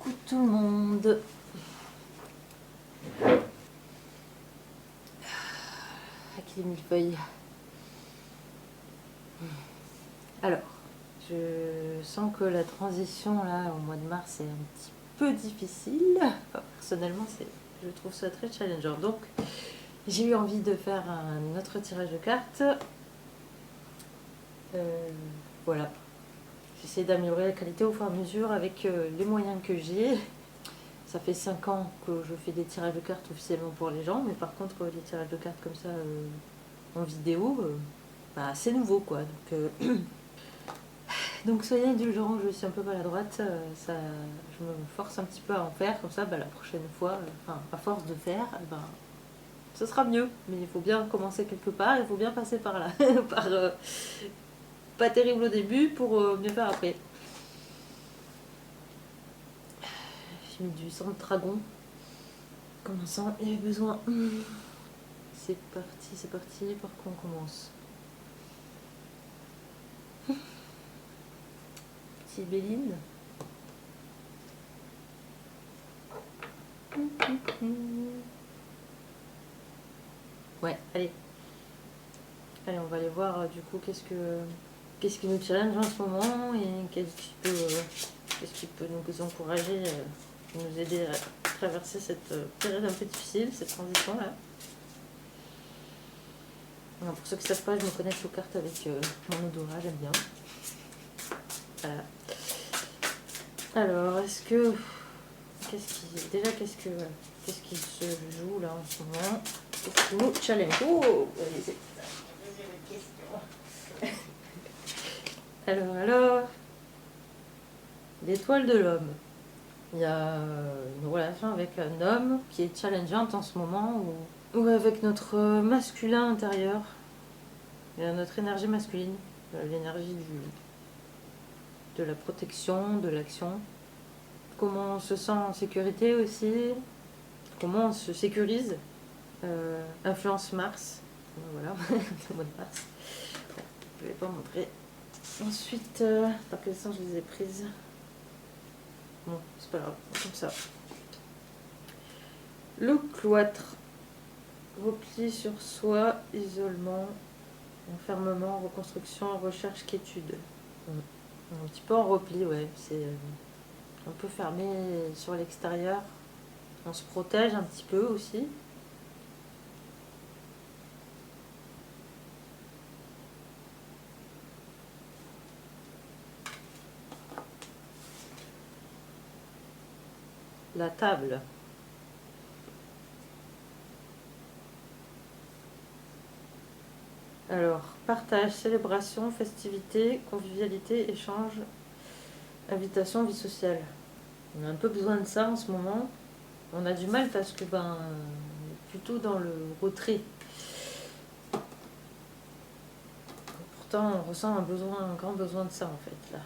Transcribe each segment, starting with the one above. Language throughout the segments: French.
Coucou tout le monde. Avec les millefeuilles. Alors, je sens que la transition là au mois de mars est un petit peu difficile. Enfin, personnellement, je trouve ça très challengeant. Donc, j'ai eu envie de faire un autre tirage de cartes. Voilà. J'essaie d'améliorer la qualité au fur et à mesure avec les moyens que j'ai. Ça fait 5 ans que je fais des tirages de cartes officiellement pour les gens, mais par contre, les tirages de cartes comme ça en vidéo, c'est nouveau quoi. Donc soyez indulgents, je suis un peu maladroite, je me force un petit peu à en faire, comme ça la prochaine fois, à force de faire, ce sera mieux. Mais il faut bien commencer quelque part, il faut bien passer par là, par pas terrible au début pour mieux faire après. J'ai mis du sang de dragon. Commençant, il y avait besoin. C'est parti, par quoi on commence? Petite Béline. Ouais, allez. Allez, on va aller voir du coup qu'est-ce qui nous challenge en ce moment et qu'est-ce qui peut nous encourager, nous aider à traverser cette période un peu difficile, cette transition-là. Pour ceux qui ne savent pas, je me connecte aux cartes avec mon odorat, j'aime bien. Voilà. Alors, qu'est-ce qui se joue là en ce moment? Qu'est-ce qui nous challenge? Oh, alors, l'étoile de l'homme. Il y a une relation avec un homme qui est challengeante en ce moment, ou avec notre masculin intérieur, et notre énergie masculine, l'énergie de la protection, de l'action. Comment on se sent en sécurité aussi, comment on se sécurise. Influence Mars, voilà, le mois de mars. Je ne vais pas montrer. Ensuite, dans quel sens je les ai prises? Bon, c'est pas grave, comme ça. Le cloître, repli sur soi, isolement, enfermement, reconstruction, recherche, quiétude. Un petit peu en repli, ouais. C'est un peu fermé sur l'extérieur. On se protège un petit peu aussi. La table. Alors, partage, célébration, festivité, convivialité, échange, invitation, vie sociale. On a un peu besoin de ça en ce moment. On a du mal parce que on est plutôt dans le retrait. Pourtant, on ressent un grand besoin de ça en fait là,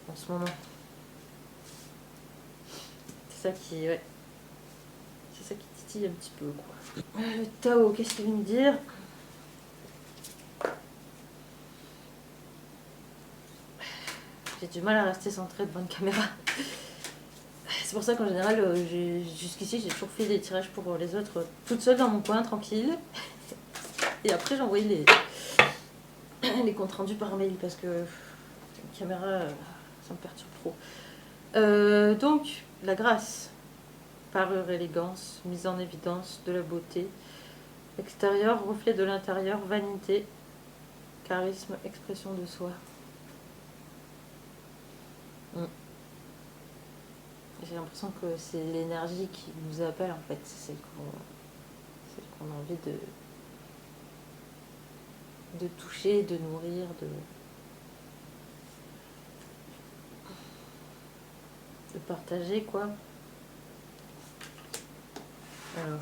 en ce moment. C'est ça qui titille un petit peu quoi. Le Tao, qu'est-ce qu'il veut me dire? J'ai du mal à rester centrée devant une caméra. C'est pour ça qu'en général, jusqu'ici, j'ai toujours fait des tirages pour les autres toute seule dans mon coin, tranquille. Et après, j'ai envoyé les comptes rendus par mail parce que la caméra, ça me perturbe trop. Donc, la grâce, parure, élégance, mise en évidence de la beauté. Extérieur, reflet de l'intérieur, vanité, charisme, expression de soi. J'ai l'impression que c'est l'énergie qui nous appelle en fait, c'est celle qu'on a envie de toucher, de nourrir, de partager quoi. Alors.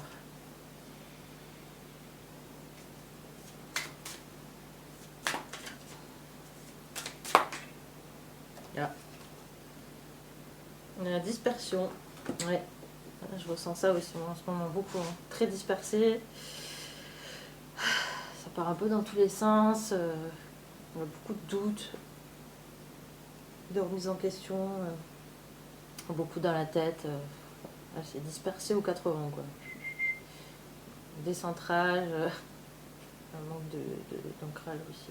Là. La dispersion. Ouais. Je ressens ça aussi en ce moment beaucoup. Hein. Très dispersé. Ça part un peu dans tous les sens. On a beaucoup de doutes, de remise en question. beaucoup dans la tête. Là, c'est dispersé aux 4 vents, quoi. Décentrage, un manque d'ancrage aussi.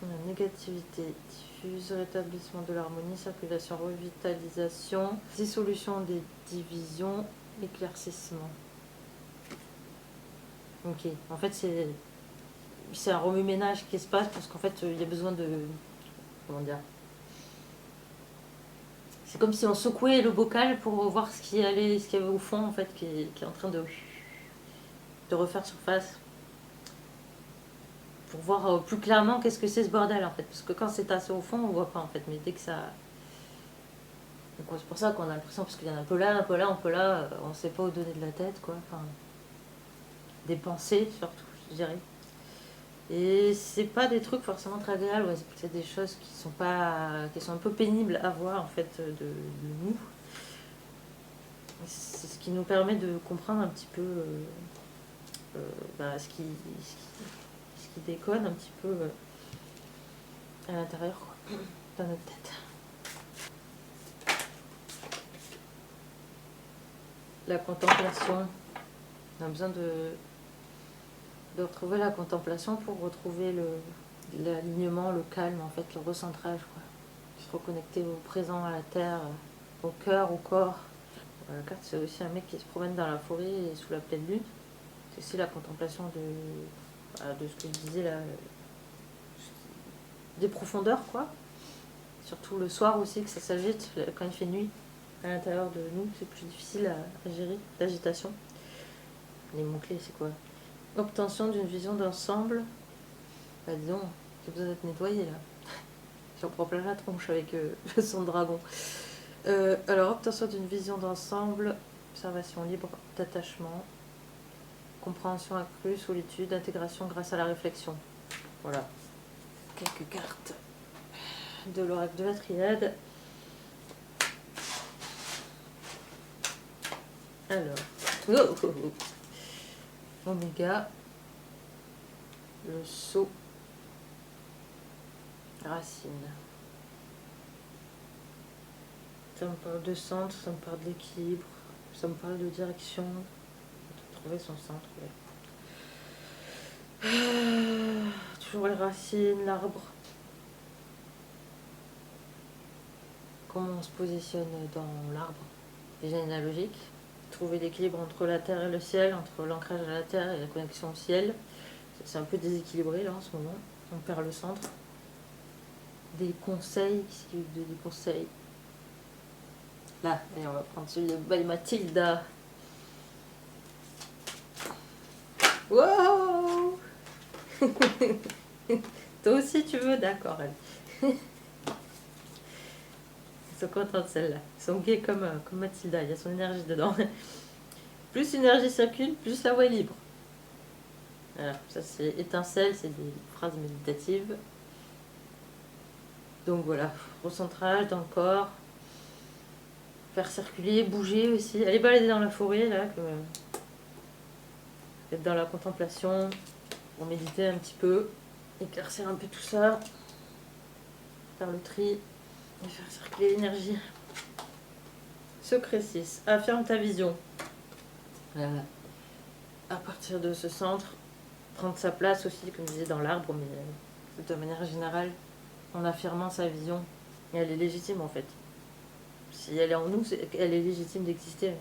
La négativité diffuse, rétablissement de l'harmonie, circulation, revitalisation, dissolution des divisions, éclaircissement. Ok, en fait c'est un remue-ménage qui se passe parce qu'en fait il y a besoin de... Comment dire? C'est comme si on secouait le bocal pour voir ce qu'il y avait au fond en fait qui est en train de refaire surface. Pour voir plus clairement qu'est-ce que c'est ce bordel en fait. Parce que quand c'est tassé au fond on voit pas en fait. Mais dès que ça... Donc c'est pour ça qu'on a l'impression, parce qu'il y en a un peu là, un peu là, un peu là, on sait pas où donner de la tête quoi. Enfin, des pensées surtout je dirais. Et c'est pas des trucs forcément très agréables, ouais, c'est peut-être des choses qui sont pas, qui sont un peu pénibles à voir en fait de nous. C'est ce qui nous permet de comprendre un petit peu ce qui déconne un petit peu à l'intérieur, quoi, dans notre tête. La contemplation, on a besoin de retrouver la contemplation pour retrouver l'alignement, le calme, en fait, le recentrage, quoi. Se reconnecter au présent, à la terre, au cœur, au corps. La carte, c'est aussi un mec qui se promène dans la forêt et sous la pleine lune. C'est aussi la contemplation de ce que je disais là, des profondeurs, quoi. Surtout le soir aussi, que ça s'agite quand il fait nuit. À l'intérieur de nous, c'est plus difficile à gérer, l'agitation. Les mots-clés, c'est quoi? Obtention d'une vision d'ensemble. Bah disons, j'ai besoin d'être nettoyé là. J'en prends plein la tronche avec le son de dragon. Alors, obtention d'une vision d'ensemble, observation libre d'attachement, compréhension accrue, solitude, intégration grâce à la réflexion. Voilà. Quelques cartes de l'oracle de la triade. Alors, Oméga, le sceau, racine. Ça me parle de centre, ça me parle d'équilibre, ça me parle de direction, de trouver son centre. Ouais. Toujours les racines, l'arbre. Comment on se positionne dans l'arbre? Déjà analogique. Trouver l'équilibre entre la terre et le ciel, entre l'ancrage à la terre et la connexion au ciel. C'est un peu déséquilibré là en ce moment. On perd le centre. Des conseils, des conseils. Là, allez, on va prendre celui de By Mathilda. Wow. Toi aussi tu veux? D'accord, allez. Ils sont contents de celle-là. Ils sont gays comme Mathilda, il y a son énergie dedans. Plus l'énergie circule, plus la voie est libre. Voilà, ça c'est étincelle, c'est des phrases méditatives. Donc voilà, recentrage dans le corps. Faire circuler, bouger aussi. Aller balader dans la forêt, là. Être dans la contemplation. Pour méditer un petit peu. Éclaircir un peu tout ça. Faire le tri. Et faire circuler l'énergie. Secret 6. Affirme ta vision. Voilà. À partir de ce centre, prendre sa place aussi, comme je disais, dans l'arbre, mais de manière générale, en affirmant sa vision. Et elle est légitime en fait. Si elle est en nous, elle est légitime d'exister.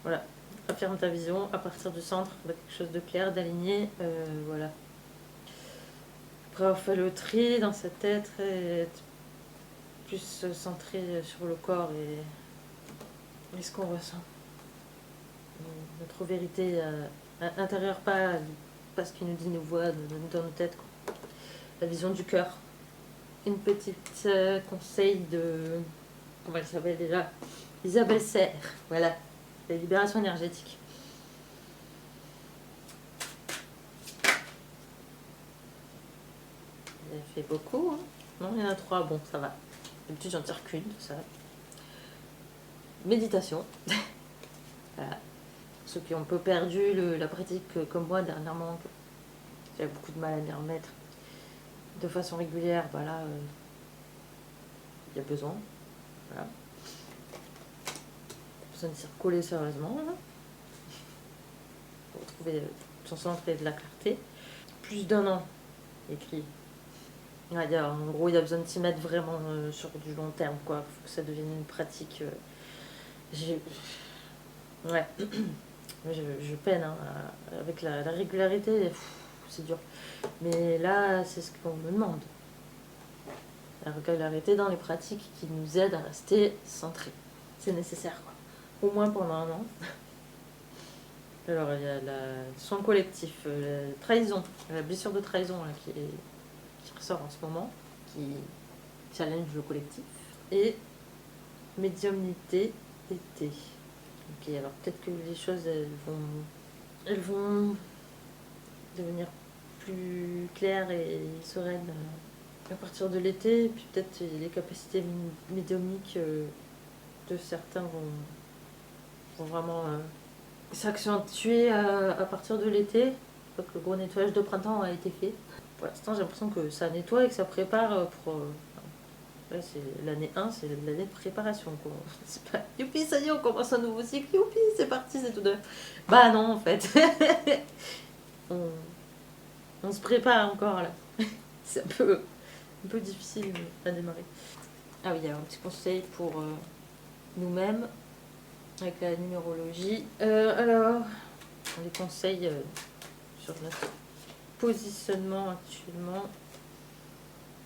Voilà. Affirme ta vision à partir du centre, de quelque chose de clair, d'aligné. Voilà. Après avoir fait le tri dans sa tête, être plus centré sur le corps et ce qu'on ressent. Notre vérité intérieure, pas ce qui nous dit nos voix dans nos têtes. Quoi. La vision du cœur. Une petite conseil de... Comment elle s'appelle déjà? Isabelle Serre. Voilà. La libération énergétique. J'ai fait beaucoup. Hein. Non, il y en a 3. Bon, ça va. D'habitude, j'en tire qu'une, tout ça. Méditation. Voilà. Ceux qui ont un peu perdu la pratique comme moi dernièrement, j'avais beaucoup de mal à m'y remettre de façon régulière, voilà, il y a besoin. Voilà. besoin de s'y recoller sérieusement, là, pour trouver son centre et de la clarté. Plus d'un an, écrit. Ouais, en gros, il y a besoin de s'y mettre vraiment sur du long terme, quoi. Il faut que ça devienne une pratique. Ouais, je peine hein, avec la régularité, c'est dur. Mais là, c'est ce qu'on me demande. La régularité dans les pratiques qui nous aident à rester centrés. C'est nécessaire, quoi. Au moins pendant un an. Alors, il y a le soin collectif, la trahison, la blessure de trahison là, qui ressort en ce moment, qui challenge le collectif. Et médiumnité été. Ok, alors peut-être que les choses elles vont devenir plus claires et sereines à partir de l'été. Et puis peut-être les capacités médiumniques de certains vont vraiment s'accentuer à partir de l'été. Je crois que le gros nettoyage de printemps a été fait. Pour l'instant, j'ai l'impression que ça nettoie et que ça prépare pour. Là, c'est l'année 1, c'est l'année de préparation. Quoi. C'est pas youpi, ça y est, on commence un nouveau cycle. Youpi, c'est parti, c'est tout neuf. Bah non, en fait. on se prépare encore là. C'est un peu difficile à démarrer. Ah oui, il y a un petit conseil pour nous-mêmes avec la numérologie. Alors, les conseils sur notre positionnement actuellement.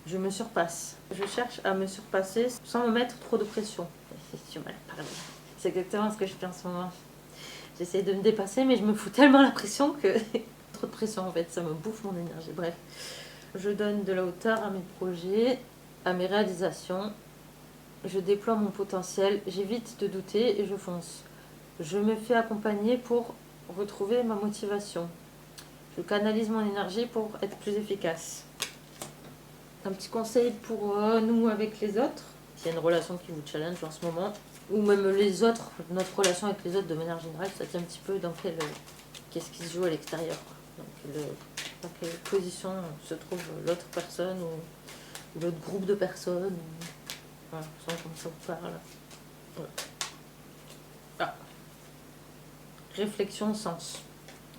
Je me surpasse. Je cherche à me surpasser sans me mettre trop de pression. C'est mal parlé. C'est exactement ce que je fais en ce moment. J'essaie de me dépasser, mais je me fous tellement la pression que trop de pression en fait, ça me bouffe mon énergie. Bref, je donne de la hauteur à mes projets, à mes réalisations. Je déploie mon potentiel, j'évite de douter et je fonce. Je me fais accompagner pour retrouver ma motivation. Je canalise mon énergie pour être plus efficace. Un petit conseil pour nous avec les autres. S'il y a une relation qui vous challenge en ce moment, ou même les autres, notre relation avec les autres de manière générale, ça tient un petit peu dans qu'est-ce qui se joue à l'extérieur. Donc, dans quelle position se trouve l'autre personne ou l'autre groupe de personnes. Voilà, sans comme ça vous parle. Voilà. Ah. Réflexion sens.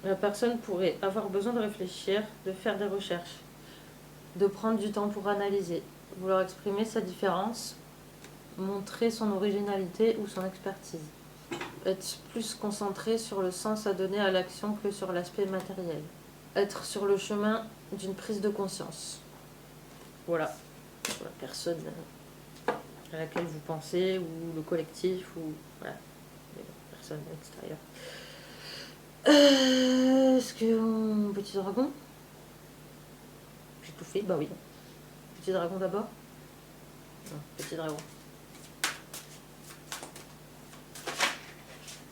La personne pourrait avoir besoin de réfléchir, de faire des recherches, de prendre du temps pour analyser, vouloir exprimer sa différence, montrer son originalité ou son expertise. Être plus concentré sur le sens à donner à l'action que sur l'aspect matériel. Être sur le chemin d'une prise de conscience. Voilà, pour la personne à laquelle vous pensez, ou le collectif, ou voilà, les personnes extérieures. Est-ce que petit dragon? J'ai tout fait, bah oui. Petit dragon d'abord. Non, petit dragon.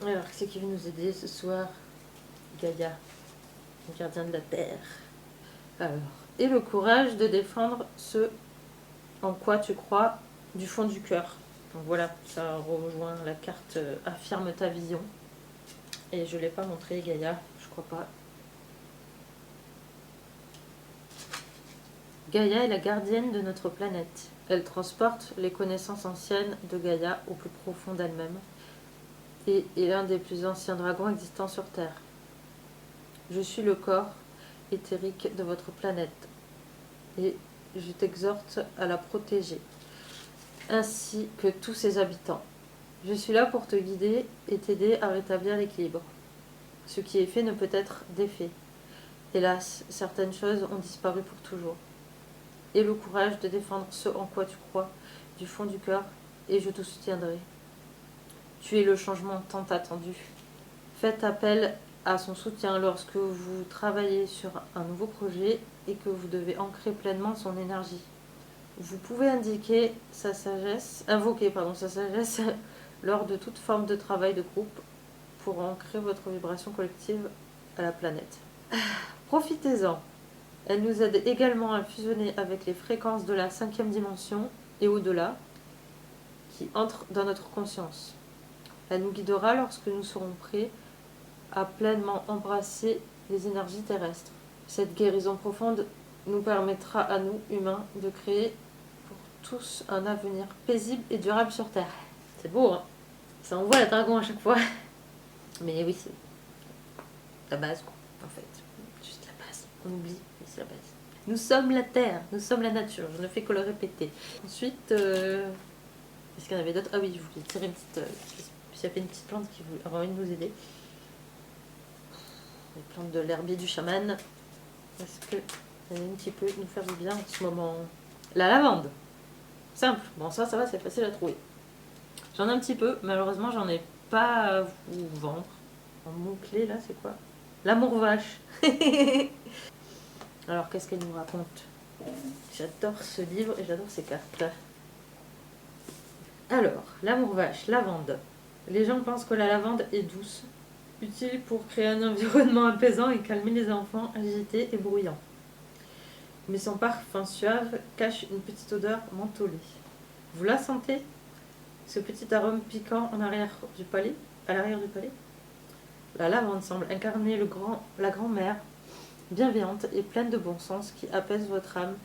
Alors, qui c'est qui veut nous aider ce soir? Gaïa, le gardien de la terre. Alors, et le courage de défendre ce en quoi tu crois du fond du cœur. Donc voilà, ça rejoint la carte affirme ta vision. Et je ne l'ai pas montré, Gaïa, je crois pas. Gaïa est la gardienne de notre planète. Elle transporte les connaissances anciennes de Gaïa au plus profond d'elle-même et est l'un des plus anciens dragons existants sur Terre. Je suis le corps éthérique de votre planète et je t'exhorte à la protéger, ainsi que tous ses habitants. Je suis là pour te guider et t'aider à rétablir l'équilibre. Ce qui est fait ne peut être défait. Hélas, certaines choses ont disparu pour toujours. Aie le courage de défendre ce en quoi tu crois, du fond du cœur, et je te soutiendrai. Tu es le changement tant attendu. Faites appel à son soutien lorsque vous travaillez sur un nouveau projet et que vous devez ancrer pleinement son énergie. Vous pouvez invoquer sa sagesse lors de toute forme de travail de groupe pour ancrer votre vibration collective à la planète. Profitez-en. Elle nous aide également à fusionner avec les fréquences de la 5e dimension et au-delà qui entrent dans notre conscience. Elle nous guidera lorsque nous serons prêts à pleinement embrasser les énergies terrestres. Cette guérison profonde nous permettra à nous, humains, de créer pour tous un avenir paisible et durable sur Terre. C'est beau, hein? Ça envoie la dragon à chaque fois. Mais oui, c'est la base, quoi, en fait. Juste la base. On oublie, mais c'est la base. Nous sommes la terre, nous sommes la nature. Je ne fais que le répéter. Ensuite, est-ce qu'il y en avait d'autres? Ah oui, je voulais tirer une petite... il y avait une petite plante qui avait envie de nous aider. Les plantes de l'herbier du chaman. Parce que elle a un petit peu nous faire du bien en ce moment. La lavande. Simple. Bon, ça va, c'est facile à trouver. J'en ai un petit peu. Malheureusement, j'en ai pas à vous vendre. Un mot-clé, là, c'est quoi? L'amour vache. Alors, qu'est-ce qu'elle nous raconte? J'adore ce livre et j'adore ces cartes. Alors, l'amour vache, lavande. Les gens pensent que la lavande est douce, utile pour créer un environnement apaisant et calmer les enfants agités et bruyants. Mais son parfum suave cache une petite odeur mentholée. Vous la sentez? Ce petit arôme piquant en arrière du palais, à l'arrière du palais? La lavande semble incarner la grand-mère bienveillante et pleine de bon sens qui apaise votre âme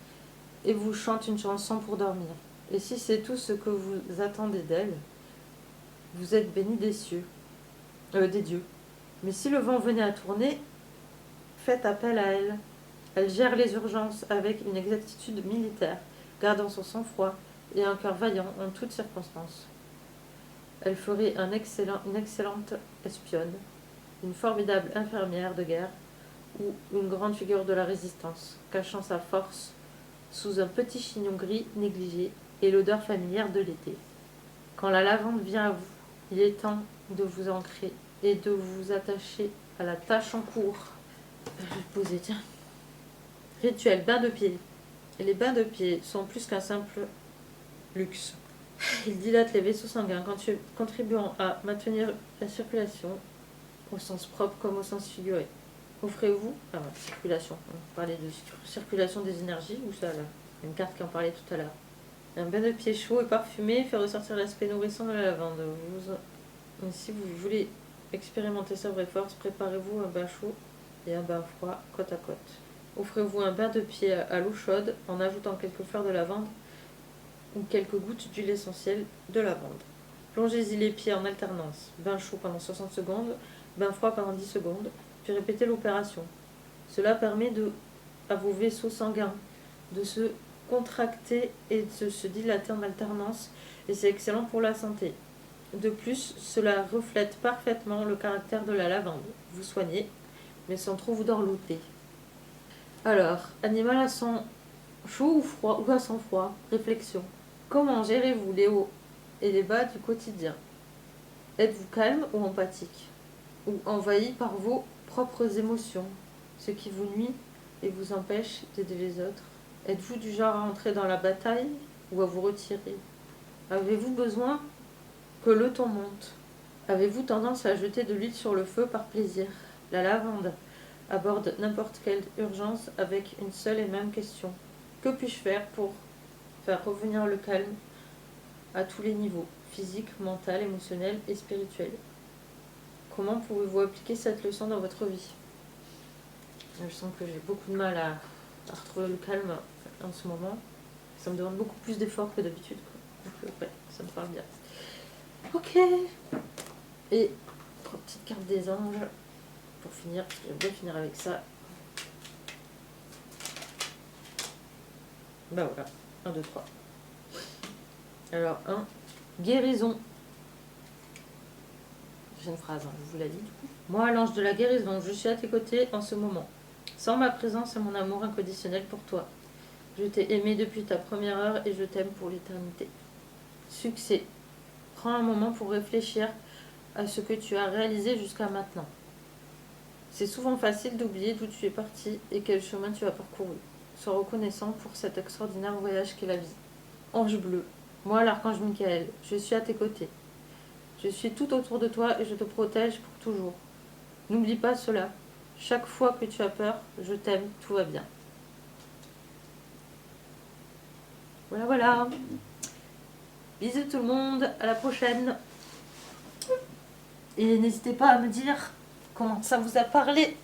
et vous chante une chanson pour dormir. Et si c'est tout ce que vous attendez d'elle, vous êtes béni des cieux, des dieux. Mais si le vent venait à tourner, faites appel à elle. Elle gère les urgences avec une exactitude militaire, gardant son sang-froid et un cœur vaillant en toutes circonstances. Elle ferait une excellente espionne, une formidable infirmière de guerre ou une grande figure de la résistance, cachant sa force sous un petit chignon gris négligé et l'odeur familière de l'été. Quand la lavande vient à vous, il est temps de vous ancrer et de vous attacher à la tâche en cours. Je vais poser, tiens. Rituel, bain de pied. Et les bains de pied sont plus qu'un simple luxe. Ils dilatent les vaisseaux sanguins, contribuant à maintenir la circulation au sens propre comme au sens figuré. Offrez-vous, circulation, on parlait de circulation des énergies, ou ça là, une carte qui en parlait tout à l'heure. Un bain de pied chaud et parfumé fait ressortir l'aspect nourrissant de la lavande. Si vous voulez expérimenter sa vraie force, préparez-vous un bain chaud et un bain froid côte à côte. Offrez-vous un bain de pied à l'eau chaude en ajoutant quelques fleurs de lavande ou quelques gouttes d'huile essentielle de lavande. Plongez-y les pieds en alternance. Bain chaud pendant 60 secondes, bain froid pendant 10 secondes, puis répétez l'opération. Cela permet à vos vaisseaux sanguins de se contracter et de se dilater en alternance, et c'est excellent pour la santé. De plus, cela reflète parfaitement le caractère de la lavande. Vous soignez, mais sans trop vous dorloter. Alors, animal à sang chaud ou froid ou à sang froid? Réflexion. Comment gérez-vous les hauts et les bas du quotidien? Êtes-vous calme ou empathique? Ou envahi par vos propres émotions, ce qui vous nuit et vous empêche d'aider les autres? Êtes-vous du genre à entrer dans la bataille ou à vous retirer? Avez-vous besoin que le ton monte? Avez-vous tendance à jeter de l'huile sur le feu par plaisir? La lavande aborde n'importe quelle urgence avec une seule et même question. Que puis-je faire pour faire revenir le calme à tous les niveaux, physique, mental, émotionnel et spirituel? Comment pouvez-vous appliquer cette leçon dans votre vie? Je sens que j'ai beaucoup de mal à retrouver le calme en ce moment. Ça me demande beaucoup plus d'efforts que d'habitude. Donc ouais, ça me parle bien. Ok. Et 3 petites cartes des anges. Pour finir, je vais bien finir avec ça. Bah voilà, 1, 2, 3. Alors, 1, guérison. J'ai une phrase, je vous l'ai dit du coup. Moi, l'ange de la guérison, je suis à tes côtés en ce moment. Sans ma présence et mon amour inconditionnel pour toi. Je t'ai aimé depuis ta première heure et je t'aime pour l'éternité. Succès. Prends un moment pour réfléchir à ce que tu as réalisé jusqu'à maintenant. C'est souvent facile d'oublier d'où tu es parti et quel chemin tu as parcouru. Sois reconnaissant pour cet extraordinaire voyage qu'est la vie. Ange bleu. Moi, l'archange Michael, je suis à tes côtés. Je suis tout autour de toi et je te protège pour toujours. N'oublie pas cela. Chaque fois que tu as peur, je t'aime, tout va bien. Voilà, voilà. Bisous tout le monde, à la prochaine. Et n'hésitez pas à me dire comment ça vous a parlé.